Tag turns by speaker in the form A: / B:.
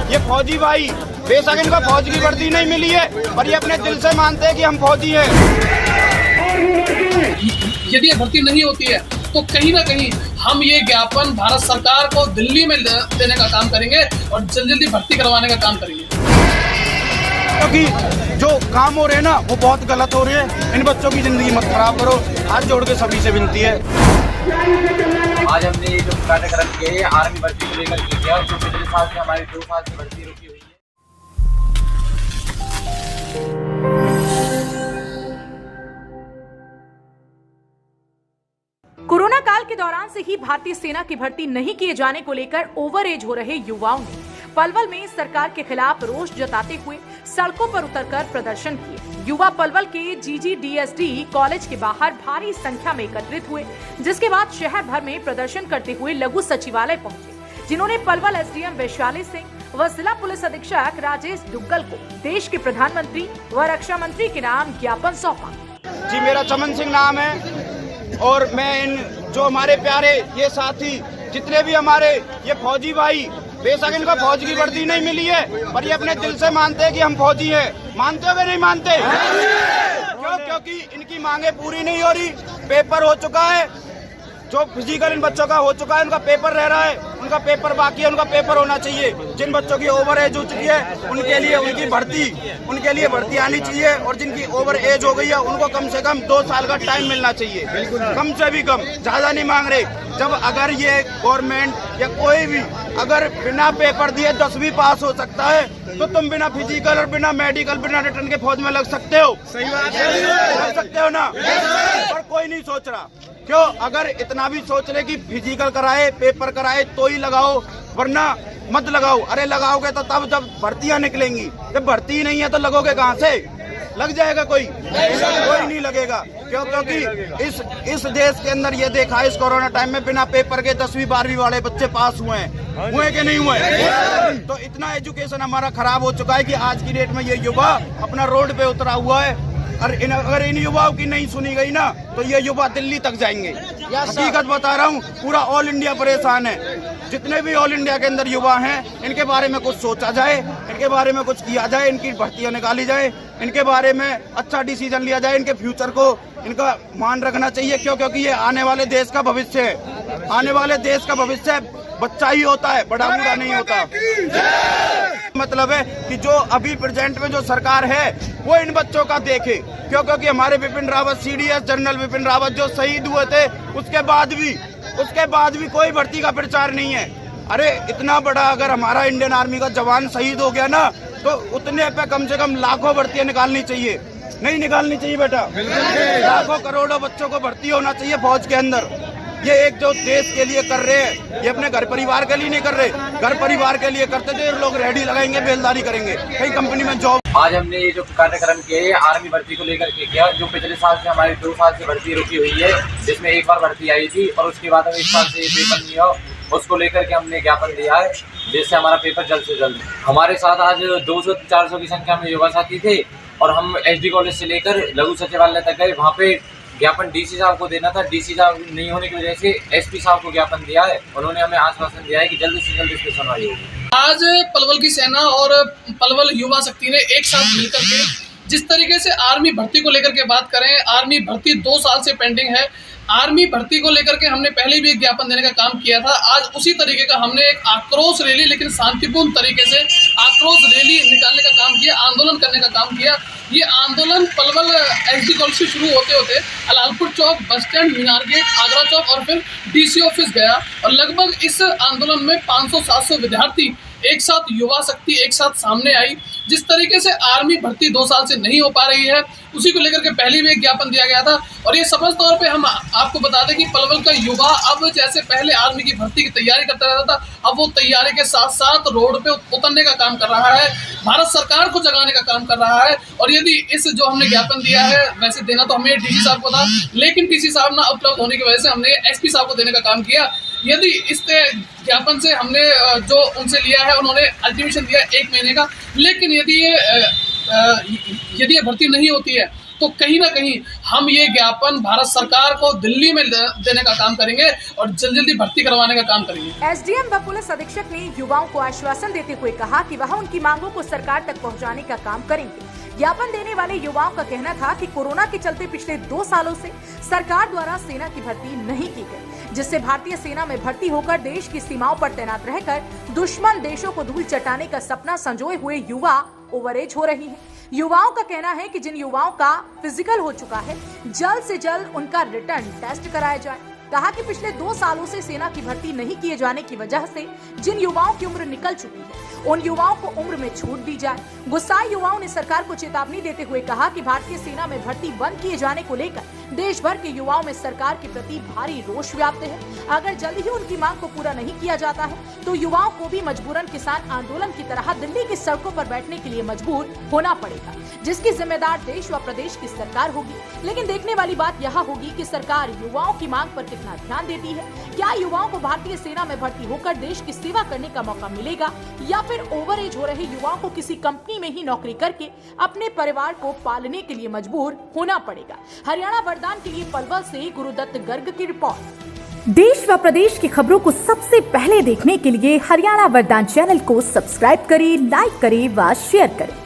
A: ये फौजी भाई बेशक इनको फौज की वर्दी नहीं मिली है, पर ये अपने दिल से मानते हैं कि हम फौजी हैं।
B: यदि ये भर्ती नहीं होती है तो कहीं ना कहीं हम ये ज्ञापन भारत सरकार को दिल्ली में देने का काम करेंगे और जल्दी जल्दी भर्ती करवाने का काम करेंगे,
A: क्योंकि जो काम हो रहे हैं ना वो बहुत गलत हो रहे हैं। इन बच्चों की जिंदगी मत खराब करो, हाथ जोड़ के सभी से विनती है।
C: आज हमने ये जो कार्यक्रम किया है आर्मी भर्ती को लेकर किया, जो पिछले साल से हमारी 2 साल की भर्ती रुकी हुई है।
D: कोरोना काल के दौरान से ही भारतीय सेना की भर्ती नहीं किए जाने को लेकर ओवर एज हो रहे युवाओं ने पलवल में सरकार के खिलाफ रोष जताते हुए सड़कों पर उतरकर प्रदर्शन किए। युवा पलवल के GGDSD कॉलेज के बाहर भारी संख्या में एकत्रित हुए, जिसके बाद शहर भर में प्रदर्शन करते हुए लघु सचिवालय पहुंचे, जिन्होंने पलवल SDM वैशाली सिंह व जिला पुलिस अधीक्षक राजेश दुग्गल को देश के प्रधानमंत्री व रक्षा मंत्री के नाम ज्ञापन सौंपा।
A: जी, मेरा चमन सिंह नाम है और मैं इन जो हमारे प्यारे ये साथी जितने भी हमारे ये फौजी भाई बेशक इनको फौज की वर्दी नहीं मिली है, पर ये अपने दिल से मानते हैं कि हम फौजी हैं। मानते हो नहीं मानते? क्यों? क्योंकि इनकी मांगे पूरी नहीं हो रही। पेपर हो चुका है, जो फिजिकल इन बच्चों का हो चुका है, उनका पेपर रह रहा है, उनका पेपर बाकी है, उनका पेपर होना चाहिए। जिन बच्चों की ओवर एज हो चुकी है उनके लिए उनके लिए भर्ती आनी चाहिए, और जिनकी ओवर एज हो गई है उनको कम से कम 2 साल का टाइम मिलना चाहिए, कम से भी कम, ज्यादा नहीं मांग रहे। जब अगर ये गवर्नमेंट या कोई भी अगर बिना पेपर दिए 10वीं पास हो सकता है, तो तुम बिना फिजिकल और बिना मेडिकल बिना रिटर्न के फौज में लग सकते हो। सही बात है, लग सकते हो ना? पर कोई नहीं सोच रहा। क्यों? अगर इतना भी सोच रहे कि फिजिकल कराए पेपर कराए तो ही लगाओ, वरना मत लगाओ। अरे लगाओगे तो तब जब भर्तियां निकलेंगी, जब भर्ती नहीं है तो लगोगे कहाँ से? लग जाएगा कोई नहीं लगेगा। क्यों? क्योंकि इस देश के अंदर ये देखा है इस कोरोना टाइम में बिना पेपर के 10वीं 12वीं वाले बच्चे पास हुए कि नहीं हुए? तो इतना एजुकेशन हमारा खराब हो चुका है कि आज की डेट में ये युवा अपना रोड पे उतरा हुआ है। और अगर इन युवाओं की नहीं सुनी गई ना तो ये युवा दिल्ली तक जाएंगे। हकीकत बता रहा हूँ, पूरा ऑल इंडिया परेशान है। जितने भी ऑल इंडिया के अंदर युवा हैं, इनके बारे में कुछ सोचा जाए, इनके बारे में कुछ किया जाए, इनकी भर्तियां निकाली जाए, इनके बारे में अच्छा डिसीजन लिया जाए, इनके फ्यूचर को इनका मान रखना चाहिए। क्यों? क्योंकि ये आने वाले देश का भविष्य है। आने वाले देश का भविष्य बच्चा ही होता है, बड़ा बूढ़ा नहीं होता। मतलब है कि जो अभी प्रेजेंट में जो सरकार है वो इन बच्चों का देखे। क्यों? क्योंकि हमारे बिपिन रावत CDS जनरल बिपिन रावत जो शहीद हुए थे, उसके बाद भी कोई भर्ती का प्रचार नहीं है। अरे इतना बड़ा अगर हमारा इंडियन आर्मी का जवान शहीद हो गया ना, तो उतने पे कम से कम लाखों भर्तियां निकालनी चाहिए। नहीं निकालनी चाहिए बेटा? लाखों करोड़ों बच्चों को भर्ती होना चाहिए फौज के अंदर। ये एक जो देश के लिए कर रहे हैं, ये अपने घर परिवार के लिए नहीं कर रहे। घर परिवार के लिए करते थे लोग, रेडी लगाएंगे, बेलदारी करेंगे, कई कंपनी में जॉब।
C: आज हमने ये जो कार्यक्रम किया है आर्मी भर्ती को लेकर के किया, जो पिछले साल से हमारी 2 साल से भर्ती रुकी हुई है, जिसमें एक बार भर्ती आई थी और उसके बाद हम 1 साल से पेपर नहीं हो, उसको लेकर के हमने ज्ञापन दिया है, जिससे हमारा पेपर जल्द से जल्द। हमारे साथ आज 200-400 की संख्या में युवा साथी थे और हम SD कॉलेज से लेकर लघु सचिवालय तक गए। वहाँ पे ज्ञापन DC साहब को देना था, DC साहब नहीं होने की वजह से SP साहब को ज्ञापन दिया है। उन्होंने हमें आश्वासन दिया है कि जल्द से जल्द इस पर सुनवाई होगी।
B: आज पलवल की सेना और पलवल युवा शक्ति ने एक साथ मिलकर के जिस तरीके से आर्मी भर्ती को लेकर के बात करें, आर्मी भर्ती 2 साल से पेंडिंग है। आर्मी भर्ती को लेकर के हमने पहले भी एक ज्ञापन देने का काम किया था। आज उसी तरीके का हमने एक आक्रोश रैली, लेकिन शांतिपूर्ण तरीके से आक्रोश रैली निकालने का काम किया, आंदोलन करने का काम किया। ये आंदोलन पलवल SD कॉलेज से शुरू होते होते अलालपुर चौक, बस स्टैंड, मीनार गेट, आगरा चौक और फिर DC ऑफिस गया। और लगभग इस आंदोलन में 500-700 विद्यार्थी एक साथ, युवा शक्ति एक साथ सामने आई। जिस तरीके से आर्मी भर्ती 2 साल से नहीं हो पा रही है, उसी को लेकर के पहले भी एक ज्ञापन दिया गया था। और ये समझ तौर पे हम आपको बता दें कि पलवल का युवा अब जैसे पहले आर्मी की भर्ती की तैयारी करता रहता था, अब वो तैयारी के साथ साथ रोड पे उतरने का काम कर रहा है, भारत सरकार को जगाने का काम कर रहा है। और यदि इस जो हमने ज्ञापन दिया है, वैसे देना तो हमें DC साहब को था, लेकिन DC साहब ना उपलब्ध होने की वजह से हमने SP साहब को देने का काम किया। यदि इस ज्ञापन से हमने जो उनसे लिया है, उन्होंने अल्टीमेशन दिया 1 महीने का, लेकिन यदि ये भर्ती नहीं होती है तो कहीं ना कहीं हम ये ज्ञापन भारत सरकार को दिल्ली में देने का काम करेंगे और जल्दी जल्दी भर्ती करवाने का काम करेंगे।
D: एसडीएम व पुलिस अधीक्षक ने युवाओं को आश्वासन देते हुए कहा कि वह उनकी मांगों को सरकार तक पहुंचाने का काम करेंगे। ज्ञापन देने वाले युवाओं का कहना था कि कोरोना के चलते पिछले 2 सालों से सरकार द्वारा सेना की भर्ती नहीं की गई, जिससे भारतीय सेना में भर्ती होकर देश की सीमाओं पर तैनात रहकर दुश्मन देशों को धूल चटाने का सपना संजोए हुए युवा ओवरएज हो रही है। युवाओं का कहना है कि जिन युवाओं का फिजिकल हो चुका है, जल्द से जल्द उनका रिटर्न टेस्ट कराया जाए। कहा कि पिछले 2 सालों से सेना की भर्ती नहीं किए जाने की वजह से जिन युवाओं की उम्र निकल चुकी है, उन युवाओं को उम्र में छूट दी जाए। गुस्साए युवाओं ने सरकार को चेतावनी देते हुए कहा कि भारतीय सेना में भर्ती बंद किए जाने को लेकर देश भर के युवाओं में सरकार के प्रति भारी रोष व्याप्त है। अगर जल्द ही उनकी मांग को पूरा नहीं किया जाता है तो युवाओं को भी मजबूरन किसान आंदोलन की तरह दिल्ली की सड़कों पर बैठने के लिए मजबूर होना पड़ेगा, जिसकी जिम्मेदार देश व प्रदेश की सरकार होगी। लेकिन देखने वाली बात यह होगी कि सरकार युवाओं की मांग पर कितना ध्यान देती है। क्या युवाओं को भारतीय सेना में भर्ती होकर देश की सेवा करने का मौका मिलेगा या फिर ओवरएज हो रहे युवाओं को किसी कंपनी में ही नौकरी करके अपने परिवार को पालने के लिए मजबूर होना पड़ेगा। हरियाणा वरदान के लिए पलवल से गुरुदत्त गर्ग की रिपोर्ट।
E: देश व प्रदेश की खबरों को सबसे पहले देखने के लिए हरियाणा वरदान चैनल को सब्सक्राइब करें, लाइक करें व शेयर करें।